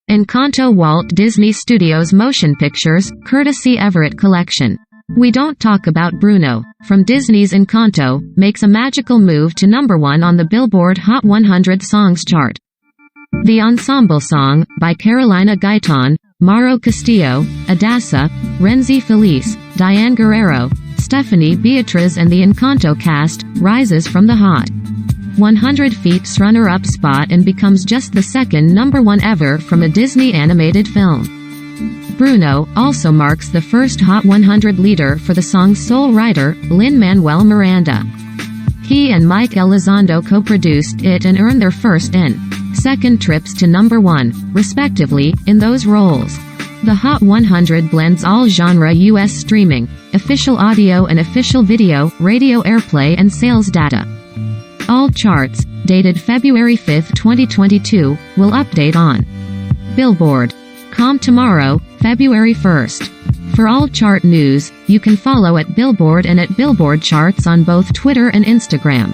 Encanto Walt Disney Studios Motion Pictures, courtesy Everett Collection. We Don't Talk About Bruno, from Disney's Encanto, makes a magical move to number 1 on the Billboard Hot 100 Songs chart. The ensemble song, by Carolina Gaitan, Mauro Castillo, Adassa, Renzi Felice, Diane Guerrero, Stephanie Beatriz and the Encanto cast, rises from the Hot 100 Feet's runner-up spot and becomes just the second number 1 ever from a Disney animated film. Bruno also marks the first Hot 100 leader for the song's sole writer, Lin-Manuel Miranda. He and Mike Elizondo co-produced it and earned their first and second trips to number 1, respectively, in those roles. The Hot 100 blends all genre US streaming, official audio and official video, radio airplay and sales data. All charts, dated February 5, 2022, will update on Billboard.com tomorrow, February 1st. For all chart news, you can follow at Billboard and at Billboard Charts on both Twitter and Instagram.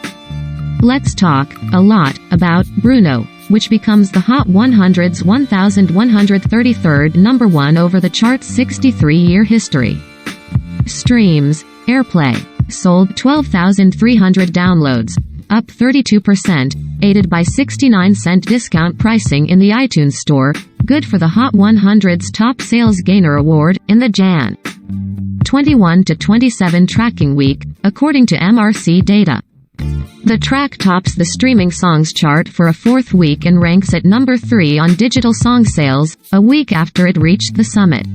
Let's talk a lot about Bruno, which becomes the Hot 100's 1133rd number 1 over the chart's 63-year history. Streams, airplay, sold 12,300 downloads, up 32%, aided by 69-cent discount pricing in the iTunes Store, good for the Hot 100's Top Sales Gainer Award, in the Jan. 21 to 27 tracking week, according to MRC data. The track tops the streaming songs chart for a 4th week and ranks at number 3 on digital song sales, a week after it reached the summit.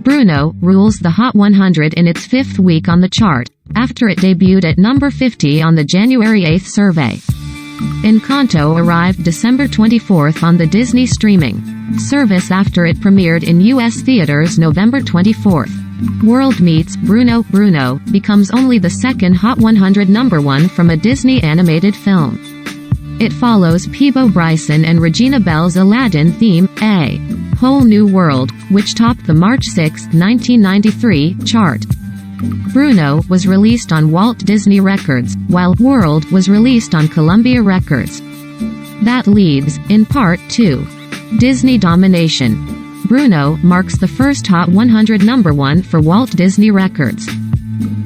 Bruno rules the Hot 100 in its 5th week on the chart, after it debuted at number 50 on the January 8 survey. Encanto arrived December 24 on the Disney streaming service after it premiered in U.S. theaters November 24. World meets Bruno becomes only the second Hot 100 number 1 from a Disney animated film. It follows Peebo Bryson and Regina Bell's Aladdin theme, A Whole New World, which topped the March 6, 1993, chart. Bruno was released on Walt Disney Records, while World was released on Columbia Records. That leads, in part, to Disney domination. Bruno marks the first Hot 100 number 1 for Walt Disney Records.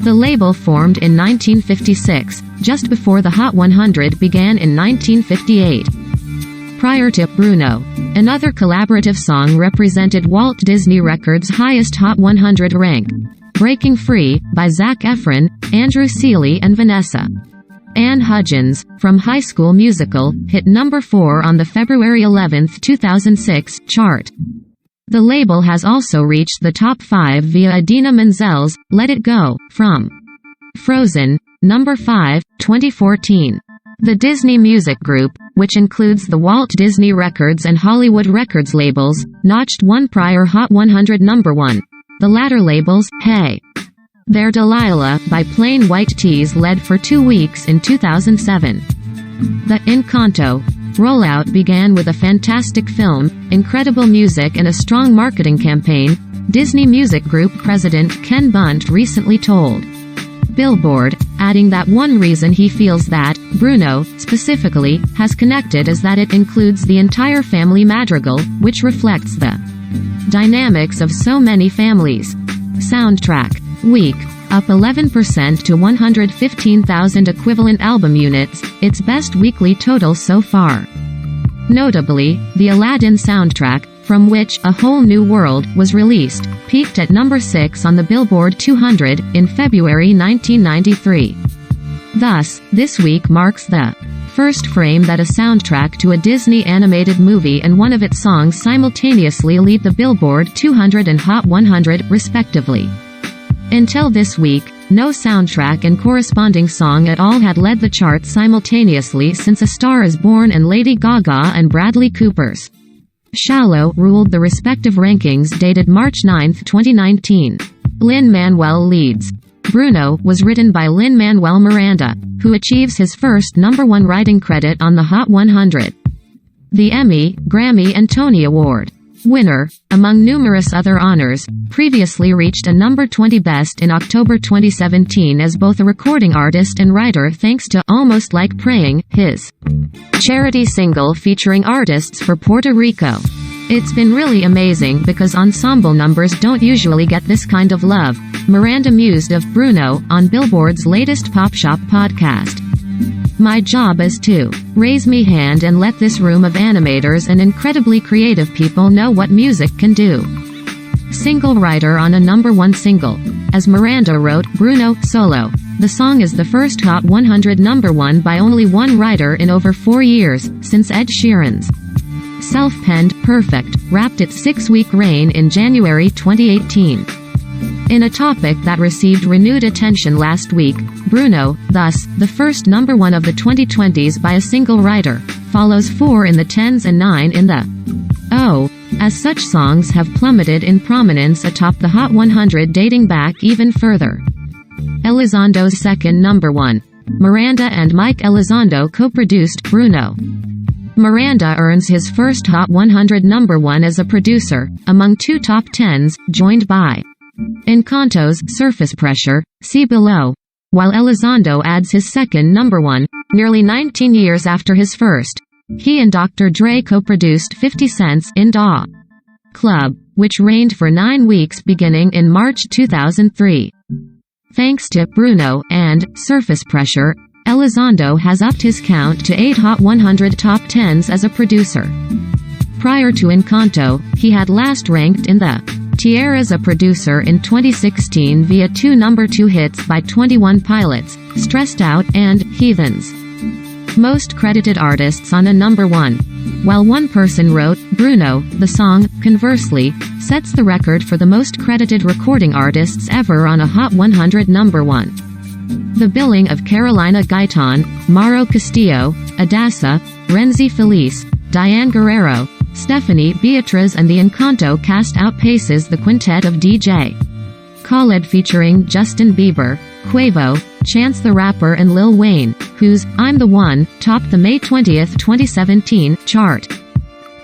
The label formed in 1956, just before the Hot 100 began in 1958. Prior to Bruno, another collaborative song represented Walt Disney Records' highest Hot 100 rank, Breaking Free, by Zac Efron, Andrew Seeley and Vanessa Ann Hudgens, from High School Musical, hit number 4 on the February 11, 2006, chart. The label has also reached the top 5 via Idina Menzel's Let It Go, from Frozen, number 5, 2014. The Disney Music Group, which includes the Walt Disney Records and Hollywood Records labels, notched one prior Hot 100 number 1. The latter labels, Hey There Delilah, by Plain White T's led for 2 weeks in 2007. The Encanto rollout began with a fantastic film, incredible music and a strong marketing campaign, Disney Music Group president Ken Bunt recently told Billboard, adding that one reason he feels that Bruno, specifically, has connected is that it includes the entire family madrigal, which reflects the dynamics of so many families. Soundtrack week, up 11% to 115,000 equivalent album units, its best weekly total so far. Notably, the Aladdin soundtrack, from which A Whole New World was released, peaked at number 6 on the Billboard 200 in February 1993. Thus, this week marks the first frame that a soundtrack to a Disney animated movie and one of its songs simultaneously lead the Billboard 200 and Hot 100, respectively. Until this week, no soundtrack and corresponding song at all had led the charts simultaneously since A Star Is Born and Lady Gaga and Bradley Cooper's Shallow ruled the respective rankings dated March 9, 2019. Lin-Manuel leads. Bruno was written by Lin-Manuel Miranda, who achieves his first number 1 writing credit on the Hot 100. The Emmy, Grammy and Tony Award winner, among numerous other honors, previously reached a number 20 best in October 2017 as both a recording artist and writer thanks to Almost Like Praying, his charity single featuring artists for Puerto Rico. It's been really amazing because ensemble numbers don't usually get this kind of love, Miranda mused of Bruno on Billboard's latest Pop Shop podcast. My job is to raise me hand and let this room of animators and incredibly creative people know what music can do. Single writer on a #1 single. As Miranda wrote, Bruno, solo. The song is the first Hot 100 #1 by only one writer in over 4 years, since Ed Sheeran's self-penned, Perfect, wrapped its 6-week reign in January 2018. In a topic that received renewed attention last week, Bruno, thus, the first #1 of the 2020s by a single writer, follows 4 in the 10s and 9 in the as such songs have plummeted in prominence atop the Hot 100 dating back even further. Elizondo's second #1. Miranda and Mike Elizondo co-produced Bruno. Miranda earns his first Hot 100 #1 as a producer, among 2 top 10s, joined by Encanto's Surface Pressure, See Below, while Elizondo adds his second #1, nearly 19 years after his first. He and Dr. Dre co-produced 50 Cent's In Da Club, which reigned for 9 weeks beginning in March 2003. Thanks to Bruno and Surface Pressure, Elizondo has upped his count to 8 Hot 100 top 10s as a producer. Prior to Encanto, he had last ranked in the tier as a producer in 2016 via 2 #2 hits by 21 Pilots, Stressed Out and Heathens. Most credited artists on a #1. While one person wrote, Bruno, the song, conversely, sets the record for the most credited recording artists ever on a Hot 100 #1. The billing of Carolina Gaitan, Mauro Castillo, Adassa, Renzi Felice, Diane Guerrero, Stephanie Beatriz and the Encanto cast outpaces the quintet of DJ Khaled featuring Justin Bieber, Quavo, Chance the Rapper and Lil Wayne, whose I'm the One topped the May 20, 2017 chart.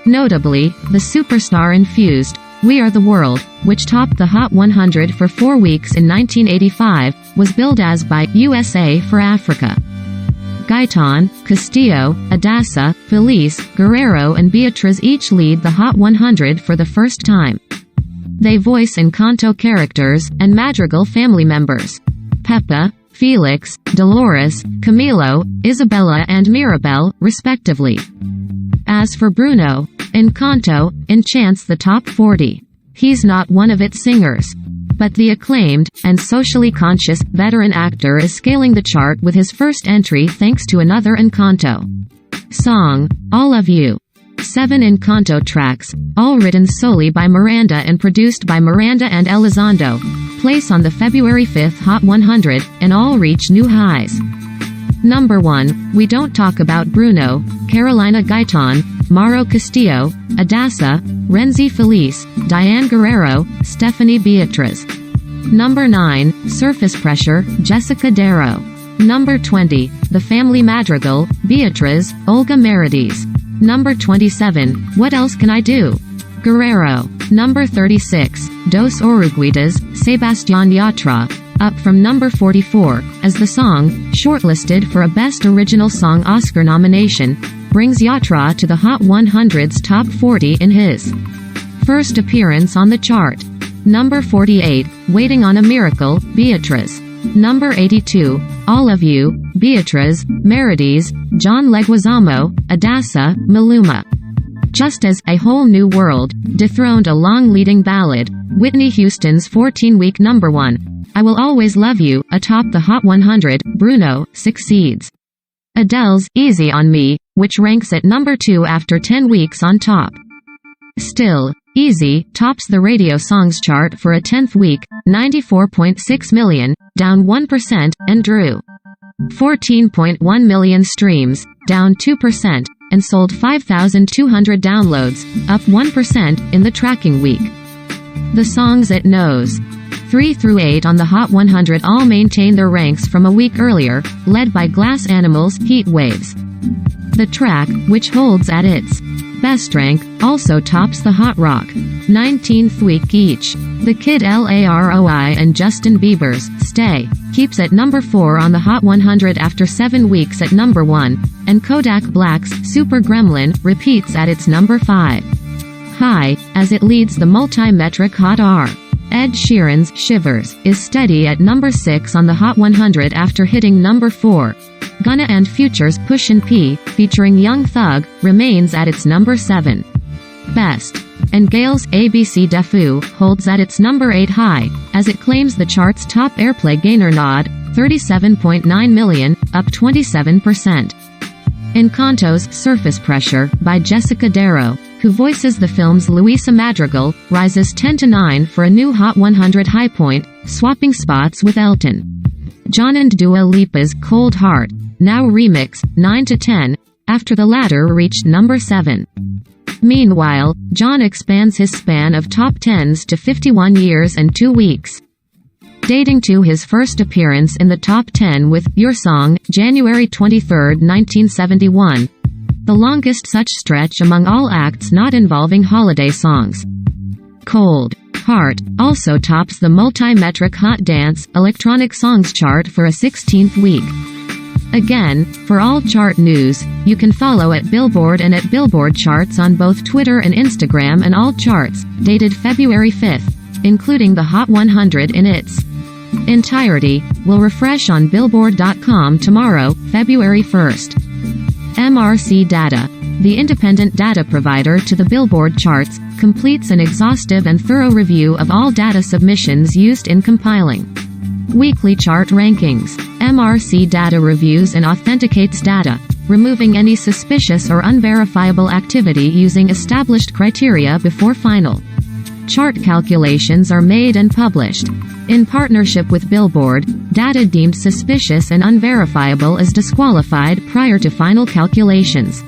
Notably, the superstar-infused We Are the World, which topped the Hot 100 for 4 weeks in 1985, was billed as by USA for Africa. Gaitan, Castillo, Adassa, Felice, Guerrero and Beatriz each lead the Hot 100 for the first time. They voice Encanto characters and Madrigal family members. Peppa, Felix, Dolores, Camilo, Isabella and Mirabel, respectively. As for Bruno, Encanto enchants the top 40. He's not one of its singers. But the acclaimed, and socially conscious, veteran actor is scaling the chart with his first entry thanks to another Encanto song, All of You. 7 Encanto tracks, all written solely by Miranda and produced by Miranda and Elizondo, place on the February 5 Hot 100, and all reach new highs. #1, We Don't Talk About Bruno, Carolina Gaitan, Mauro Castillo, Adassa, Renzi Felice, Diane Guerrero, Stephanie Beatriz. #9, Surface Pressure, Jessica Darrow. #20, The Family Madrigal, Beatriz, Olga Merediz. #27, What Else Can I Do? Guerrero. #36, Dos Oruguitas, Sebastián Yatra, up from #44, as the song, shortlisted for a Best Original Song Oscar nomination, brings Yatra to the Hot 100's top 40 in his first appearance on the chart. #48, Waiting on a Miracle, Beatriz. #82, All of You, Beatriz, Merediz, John Leguizamo, Adassa, Maluma. Just as A Whole New World dethroned a long leading ballad, Whitney Houston's 14-week #1, I Will Always Love You, atop the Hot 100, Bruno succeeds. Adele's Easy on Me, which ranks at #2 after 10 weeks on top. Still, Easy tops the radio songs chart for a 10th week, 94.6 million, down 1%, and drew 14.1 million streams, down 2%, and sold 5,200 downloads, up 1%, in the tracking week. The songs it knows 3 through 8 on the Hot 100 all maintain their ranks from a week earlier, led by Glass Animals' Heat Waves. The track, which holds at its best rank, also tops the Hot Rock 19th week each. The Kid Laroi and Justin Bieber's Stay keeps at #4 on the Hot 100 after 7 weeks at #1, and Kodak Black's Super Gremlin repeats at its #5. high, as it leads the multi-metric Hot R. Ed Sheeran's Shivers is steady at number 6 on the Hot 100 after hitting number 4. Gunna and Future's Pushin' P, featuring Young Thug, remains at its number 7. Best. And Gale's ABC Defu holds at its number 8 high, as it claims the chart's top airplay gainer nod, 37.9 million, up 27%. Encanto's Surface Pressure, by Jessica Darrow, who voices the film's Luisa Madrigal, rises 10-9 for a new Hot 100 high point, swapping spots with Elton John and Dua Lipa's Cold Heart, now remix, 9-10, after the latter reached number 7. Meanwhile, John expands his span of top 10s to 51 years and 2 weeks. Dating to his first appearance in the top 10 with Your Song, January 23, 1971, the longest such stretch among all acts not involving holiday songs. Cold Heart also tops the multi-metric Hot Dance Electronic Songs chart for a 16th week. Again, for all chart news, you can follow at Billboard and at Billboard Charts on both Twitter and Instagram, and all charts, dated February 5th, including the Hot 100 in its entirety, will refresh on Billboard.com tomorrow, February 1st. MRC Data, the independent data provider to the Billboard charts, completes an exhaustive and thorough review of all data submissions used in compiling weekly chart rankings. MRC Data reviews and authenticates data, removing any suspicious or unverifiable activity using established criteria before final chart calculations are made and published. In partnership with Billboard, data deemed suspicious and unverifiable is disqualified prior to final calculations.